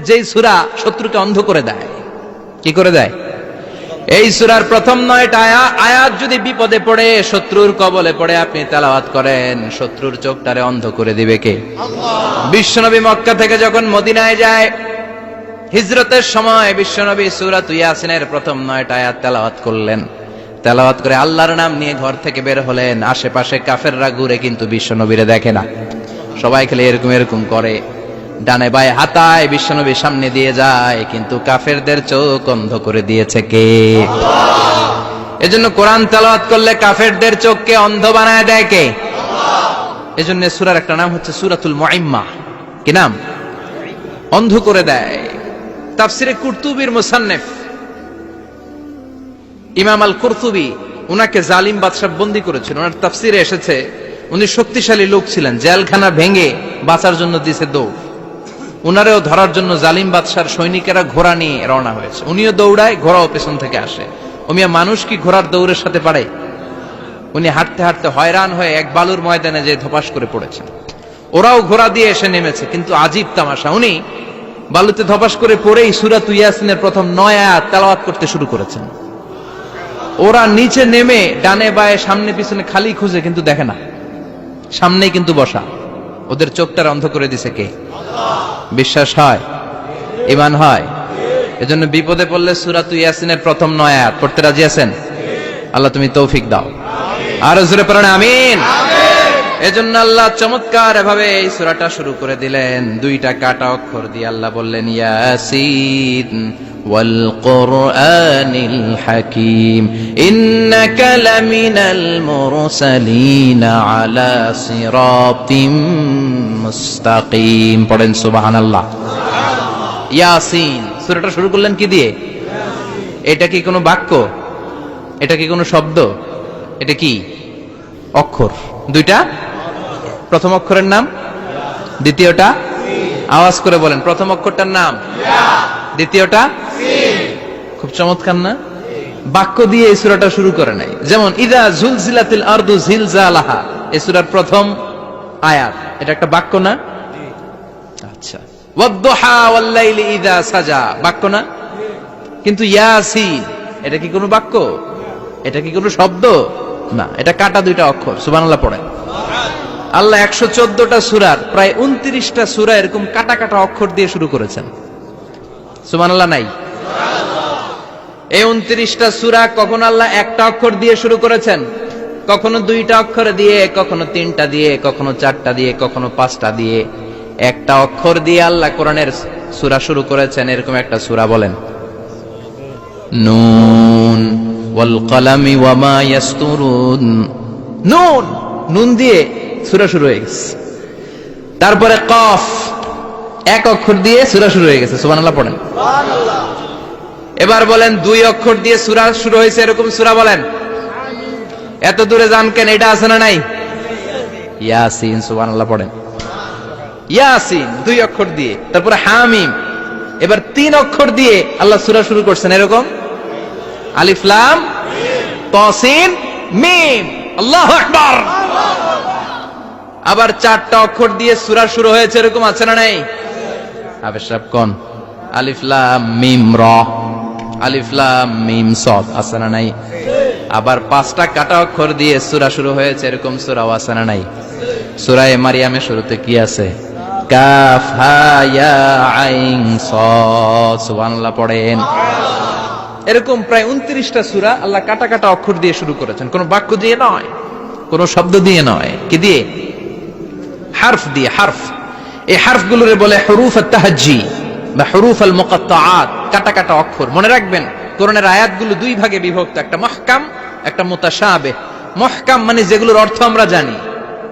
যেই সূরা শত্রুকে অন্ধ করে দেয়। কি করে দেয়? এই সূরার প্রথম 9টা আয়াত যদি বিপদে পড়ে, শত্রুর কবলে পড়ে আপনি তেলাওয়াত করেন, শত্রুর চোখটারে অন্ধ করে দিবে কে? আল্লাহ। বিশ্বনবী মক্কা থেকে যখন মদিনায় যায়, হিজরতের সময় বিশ্বনবী সূরা ইয়াসিনের প্রথম 9টা আয়াত তেলাওয়াত করলেন। তেলাওয়াত করে আল্লাহর নাম নিয়ে ঘর থেকে বের হলেন। আশেপাশে কাফেররা ঘুরে কিন্তু বিশ্বনবীরে দেখে না, সবাই খেলে এরকম এরকম করে, ডানে বায়ে হাতায় বিশ্বনবীর সামনে দিয়ে যায়, কিন্তু কাফেরদের চোখ অন্ধ করে দিয়েছে কে? আল্লাহ। এজন্য কোরআন তেলাওয়াত করলে কাফেরদের চোখকে অন্ধ বানায় দেয় কে? আল্লাহ। এজন্য সূরার একটা নাম হচ্ছে সূরাতুল মুআম্মা। কি নাম? অন্ধ করে দেয়। তাফসিরে কুরতুবির মুসান্নিফ ইমাম আল কুরতুবি উনাকে জালিম বাদশা বন্দী করেছিল। ওনার তাফসিরে এসেছে উনি শক্তিশালী লোক ছিলেন, জেলখানা ভেঙে বাঁচার জন্য দিছে দৌড়। উনারেও ধরার জন্য জালিম বাদশার সৈনিকেরা ঘোড়া নিয়ে রওনা হয়েছে, উনিও দৌড়ায়, ঘোড়াও পেছন থেকে আসে। ওমিয়া মানুষ কি ঘোড়ার দৌড়ের সাথে পারে? উনি হাঁটতে হাঁটতে হয়রান হয়ে এক বালুর ময়দানে যে ধপাস করে পড়েছেন। ওরাও ঘোড়া দিয়ে এসে নেমেছে, কিন্তু আজীব তামাশা, উনি বালুতে ধপাস করে পড়েই সূরা ইয়াসিনের প্রথম 9 আয়াত তেলাওয়াত করতে শুরু করেছেন। ওরা নিচে নেমে ডানে বায়ে সামনে পিছনে খালি খুঁজে, কিন্তু দেখে না, সামনেই কিন্তু বসা। ওদের চোখটা অন্ধ করে দিছে কে? আল্লাহ। বিশ্বাস হয়? ঈমান হয়? এজন্য বিপদে পড়লে সূরা ইয়াসিনের প্রথম 9 আয়াত পড়তে রাজি আছেন? আল্লাহ তুমি তৌফিক দাও। আর জোরে পড়েন আমিন। এজন্য আল্লাহ চমৎকার ভাবে এই সূরাটা শুরু করে দিলেন। 2টা কাটা অক্ষর দিয়ে আল্লাহ বললেন ইয়াসিন ওয়াল কুরআনিল হাকীম ইন্নাকা লামিনাল মুরসালিন আলা সিরাতিম মুস্তাকিম। পড়েন সুবহানাল্লাহ। ইয়াসিন সূরাটা শুরু করলেন কি দিয়ে? এটা কি কোনো বাক্য? এটা কি কোনো শব্দ? এটা কি অক্ষর? 2টা। প্রথম অক্ষরের নাম, দ্বিতীয়টা আওয়াজ করে বলেন, প্রথম অক্ষরটার নাম, দ্বিতীয়টা। খুব চমৎকার না? বাক্য দিয়ে এই সূরাটা শুরু করে নাই। যেমন ইযা জুলজিলাতিল আরদু জিলজালাহা, এই সূরার প্রথম আয়াত, এটা একটা বাক্য না? আচ্ছা। ওয়াদ-দুহা ওয়াল-লাইলি ইযা সাজা, বাক্য না? কিন্তু ইয়াসিন এটা কি কোনো বাক্য? এটা কি কোনো শব্দ? না, এটা কাটা 2টা অক্ষর। সুবহানাল্লাহ পড়েন। আল্লাহ 114টা সূরার প্রায় 29টা সূরা এরকম কাটা কাটা অক্ষর দিয়ে শুরু করেছেন। সুবহানাল্লাহ নাই? এই 29টা সূরা কখনো আল্লাহ একটা অক্ষর দিয়ে শুরু করেছেন, কখনো 2টা অক্ষর দিয়ে, কখনো 3টা দিয়ে, কখনো 4টা দিয়ে, কখনো 5টা দিয়ে। একটা অক্ষর দিয়ে আল্লাহ কোরআনের সূরা শুরু করেছেন। এরকম একটা সূরা বলেন, নুন ওয়াল কলামি ওয়া মা ইয়াসতুরুন। নুন, নুন দিয়ে সূরা শুরু হয়ে গেছে। তারপরে কফ, এক অক্ষর দিয়ে সূরা শুরু হয়ে গেছে। সুবহানাল্লাহ পড়েন। সুবহানাল্লাহ। এবার বলেন 2 অক্ষর দিয়ে সূরা শুরু হয়েছে এরকম সূরা বলেন। এত দূরে যান কেন? এটা আছে না নাই? ইয়াসিন। সুবহানাল্লাহ পড়েন। ইয়াসিন 2 অক্ষর দিয়ে। তারপরে হামিম। এবার 3 অক্ষর দিয়ে আল্লাহ সূরা শুরু করছেন এরকম, আলিফ লাম তা সিন মিম। আল্লাহু আকবার। আবার 4টা অক্ষর দিয়ে সূরা শুরু হয়েছে এরকম আছে না নাই? হাফেজ সাহেব কোন? আলিফ লাম মিম রা, আলিফ লাম মিম সাদ, আছে না নাই? আবার 5টা কাটা অক্ষর দিয়ে সূরা শুরু হয়েছে এরকম সূরাও আছে না নাই? সূরা মারিয়ামের শুরুতে কি আছে? কাফ হা ইয়া আইন সাদ। সুবহানাল্লাহ পড়েন। এরকম প্রায় 29টা সূরা আল্লাহ কাটা কাটা অক্ষর দিয়ে শুরু করেছেন, কোনো বাক্য দিয়ে নয়, কোনো শব্দ দিয়ে নয়। কি দিয়ে? হারফ দিয়ে। হারফ, এই হারফগুলোরে বলে হুরুফ আত-তাহাজ্জি বা হুরুফ আল-মুকাত্তাআত, কাটা কাটা অক্ষর। মনে রাখবেন কোরআনের আয়াতগুলো 2 ভাগে বিভক্ত, একটা মুহকাম, একটা মুতাশাবিহ। মুহকাম মানে যেগুলোর অর্থ আমরা জানি,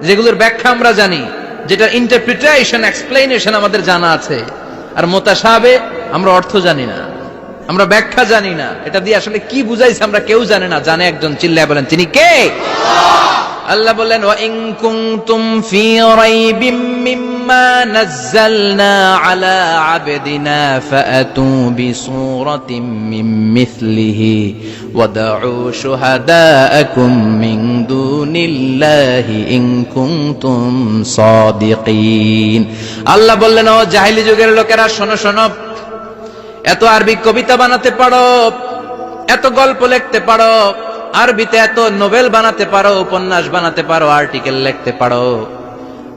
যেগুলোর ব্যাখ্যা আমরা জানি, যেটার ইন্টারপ্রিটেশন, এক্সপ্লেনেশন আমাদের জানা আছে। আর মুতাশাবিহ আমরা অর্থ জানি না, আমরা ব্যাখ্যা জানি না, এটা দিয়ে আসলে কি বুঝাইছে আমরা কেউ জানে না। জানে একজন, চিল্লায় বলেন তিনি কে? আল্লাহ। আল্লাহ বললেন ওয়া ইন কুনতুম ফি রাইবিম মিম্মা নাযালনা আলা আবদিনা ফাআতু বিসূরাতিন মিন মিসলিহি ওয়াদউ শুহাদাআকুম মিন দুনিল্লাহি ইন কুনতুম সাদিকিন। আল্লাহ বললেন ও জাহেলি যুগের লোকেরা, শোনো শোনো, এত আরবি কবিতা বানাতে পারো, এত গল্প লিখতে পারো, আরবিতে এত নোবেল বানাতে পারো, উপন্যাস বানাতে পারো, আর্টিকেল লিখতে পারো,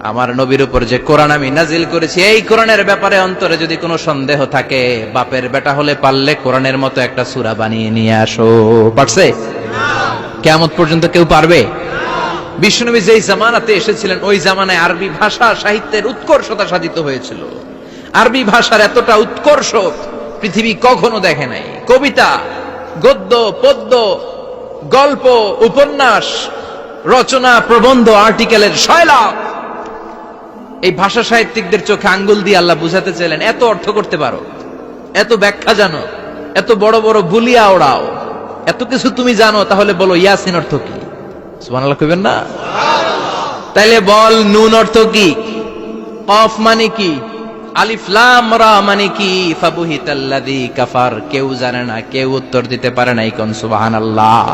আমার নবীর উপর যে কোরআন আমি নাজিল করেছি এই কোরআনের ব্যাপারে অন্তরে যদি কোনো সন্দেহ থাকে, বাপের বেটা হলে পারলে কোরআনের মতো একটা সূরা বানিয়ে নিয়ে আসো। পারছে? কিয়ামত পর্যন্ত কেউ পারবে? বিশ্বনবী যেই জামানাতে এসেছিলেন ওই জামানায় আরবি ভাষা সাহিত্যের উৎকর্ষতা সাধিত হয়েছিল। আরবি ভাষার এতটা উৎকর্ষ পৃথিবী কখনো দেখে নাই। কবিতা, গদ্য, পদ্য, গল্প, উপন্যাস, রচনা, প্রবন্ধ, আর্টিকেলের শয়লাভ। এই ভাষা সাহিত্যিকদের চোখে আঙ্গুল দিয়ে আল্লাহ বুঝাতে চাইলেন, এত অর্থ করতে পারো, এত ব্যাখ্যা জানো, এত বড় বড় বুলিয়া ওড়াও, এত কিছু তুমি জানো, তাহলে বলো ইয়াসিন অর্থ কি? সুবহানাল্লাহ কইবেন না? তাইলে বল নুন অর্থ কি, কফ মানে কি, আলিফ লাম রা মানে কি, ফাবুহিতাল্লাযী কাফার। কেউ জানে না, কেউ উত্তর দিতে পারে না। কোন সুবহানাল্লাহ।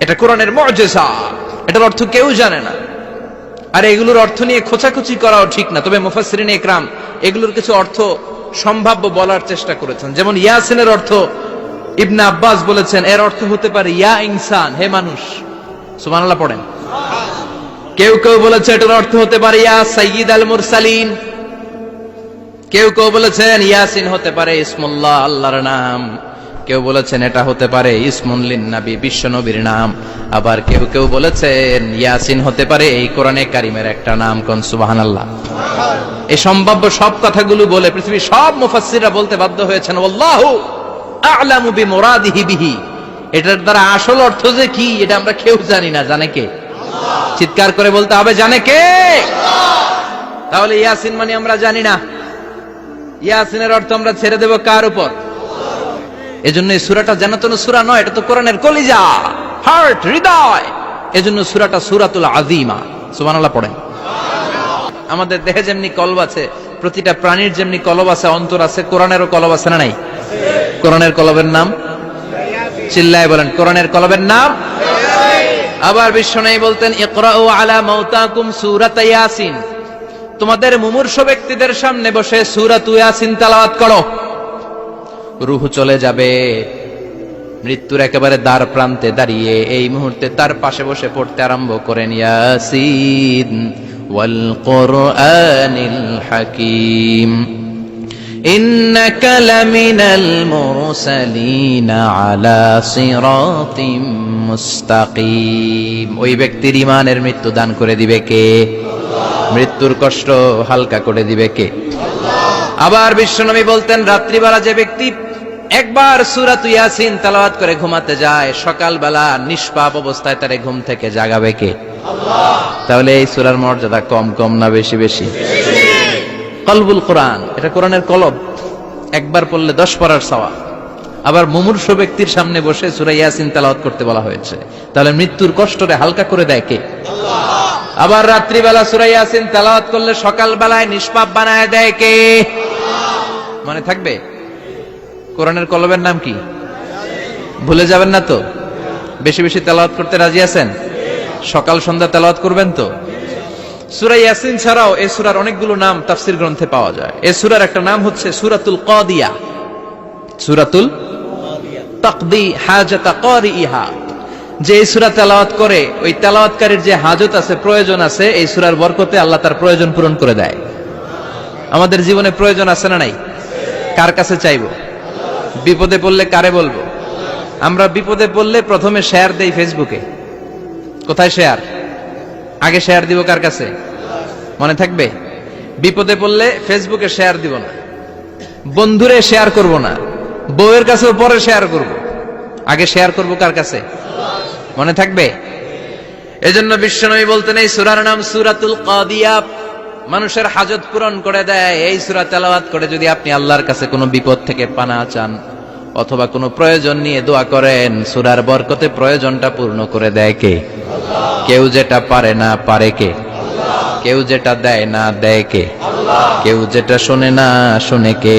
এটা কোরআনের মুজিজা, এটার অর্থ কেউ জানে না। আর এগুলোর অর্থ নিয়ে খোঁচাখুচি করাও ঠিক না, তবে মুফাসসিরিনে ইকরাম এগুলোর কিছু অর্থ সম্ভাব্য বলার চেষ্টা করেছেন। যেমন ইয়াসিনের অর্থ ইবনে আব্বাস বলেছেন এর অর্থ হতে পারে ইয়া ইনসান, হে মানুষ। সুবহানাল্লাহ পড়েন। কেউ কেউ বলেছে এটার অর্থ হতে পারে ইয়া সাইয়্যিদ আল মুরসালিন। কেউ কেউ বলেছেন ইয়াসিন হতে পারে ইসমুল্লাহ, আল্লাহর নাম। কেউ বলেছেন এটা হতে পারে ইসমুন লিন নবী, বিশ্ব নবীর নাম। আবার কেউ কেউ বলেছেন ইয়াসিন হতে পারে এই কোরআনে কারিমের একটা নাম। কোন সুবহানাল্লাহ। এই সম্ভাব্য সব কথাগুলো বলে পৃথিবীর সব মুফাসসিররা বলতে বাধ্য হয়েছেন আল্লাহু আ'লামু বিমুরাদিহি বিহি। এটার দ্বারা আসল অর্থ যে কি এটা আমরা কেউ জানি না। জানে কে? চিৎকার করে বলতে হবে, জানে কে? তাহলে ইয়াসিন মানে আমরা জানি না। ইয়াসিনের অর্থ আমরা ছেড়ে দেব কার উপর? এজন্য এই সূরাটা জানাতন সূরা নয়, এটা তো কোরআনের কলিজা, হার্ট, হৃদয়। এজন্য সূরাটা সূরাতুল আযীমা। সুবহানাল্লাহ পড়েন। আমাদের দেহে যেমনি কলব আছে, প্রতিটা প্রাণীর যেমনি কলব আছে, অন্তর আছে, কোরআনেরও কলব আছে না নাই? কোরআনের কলবের নাম চিল্লায় বলেন, কোরআনের কলবের নাম। আবার বিশ্বনবী বলতেন ইকরাউ আলা মাউতাকুম সূরাত ইয়াসিন। তোমাদের মুমূর্ষ ব্যক্তিদের সামনে বসে সূরাত ইয়াসিন তেলাওয়াত করো। রূহ চলে যাবে, মৃত্যুর একেবারে দ্বার প্রান্তে দাঁড়িয়ে এই মুহূর্তে তার পাশে বসে পড়তে আরম্ভ করেন ইয়াসিন ওয়াল কুরআনিল হাকীম ইন্নাকা লামিনাল মুরসালিনা আলা সিরাতিম মুস্তাকিম। ওই ব্যক্তির ঈমানের মৃত্যু দান করে দিবে কে? মৃত্যুর কষ্ট হালকা করে দিবে কে? আবার বিশ্বনবী বলতেন রাত্রিবেলা যে ব্যক্তি একবার সূরাত ইয়াসিন তেলাওয়াত করে ঘুমাতে যায়, সকালবেলা নিষ্পাপ অবস্থায় তারে ঘুম থেকে জাগাবে কে? আল্লাহ। তাহলে এই সূরার মর্যাদা কম কম না বেশি বেশি? কলবুল কোরআন, এটা কোরআনের কলব। একবার পড়লে 10 পড়ার সওয়াব। আবার মুমূর্ষ ব্যক্তির সামনে বসে সূরা ইয়াসিন তেলাওয়াত করতে বলা হয়েছে। তাহলে মৃত্যুর কষ্টরে হালকা করে দেয় কে? আল্লাহ। আবার রাত্রিবেলা সূরা ইয়াসিন তেলাওয়াত করলে সকালবেলায় নিষ্পাপ বানায় দেয় কে? আল্লাহ। মনে থাকবে? কোরআনের কলবের নাম কি? ভুলে যাবেন না তো? বেশি বেশি তেলাওয়াত করতে রাজি আছেন? সকাল সন্ধ্যা তেলাওয়াত করবেন তো? সূরা ইয়াসিন ছাড়াও এই সূরার অনেকগুলো নাম তাফসীর গ্রন্থে পাওয়া যায়। এই সূরার একটা নাম হচ্ছে সূরাতুল কাদিয়া। সূরাতুল তাকদি হাজাতা কারিহা। যে এই সূরা তেলাওয়াত করে ওই তেলাওয়াতকারীর যে হাজত আছে, প্রয়োজন আছে, এই সূরার বরকতে আল্লাহ তার প্রয়োজন পূরণ করে দেয়। আমাদের জীবনে প্রয়োজন আছে না নাই? কার কাছে চাইবো? বিপদে পড়লে কারে বলবো? আমরা বিপদে পড়লে প্রথমে শেয়ার দেই ফেসবুকে। কোথায় শেয়ার? আগে শেয়ার দিব কার কাছে? মনে থাকবে? বিপদে পড়লে ফেসবুকে শেয়ার দিব না, বন্ধুরে শেয়ার করব না, বউয়ের কাছেও পরে শেয়ার করব, আগে শেয়ার করব কার কাছে? মনে থাকবে? এজন্য বিশ্বনবী বলতেন এই সূরার নাম সূরাতুল কাদিয়া। মানুষের হাজত পূরণ করে দেয়। এই সূরা তেলাওয়াত করে যদি আপনি আল্লাহর কাছে কোনো বিপদ থেকে পানা চান অথবা কোনো প্রয়োজন নিয়ে দোয়া করেন, সূরার বরকতে প্রয়োজনটা পূর্ণ করে দেয় কে? কেউ যেটা পারে না পারে কে? কেউ যেটা দেয় না দেয় কে? কেউ যেটা শোনে না শোনে কে?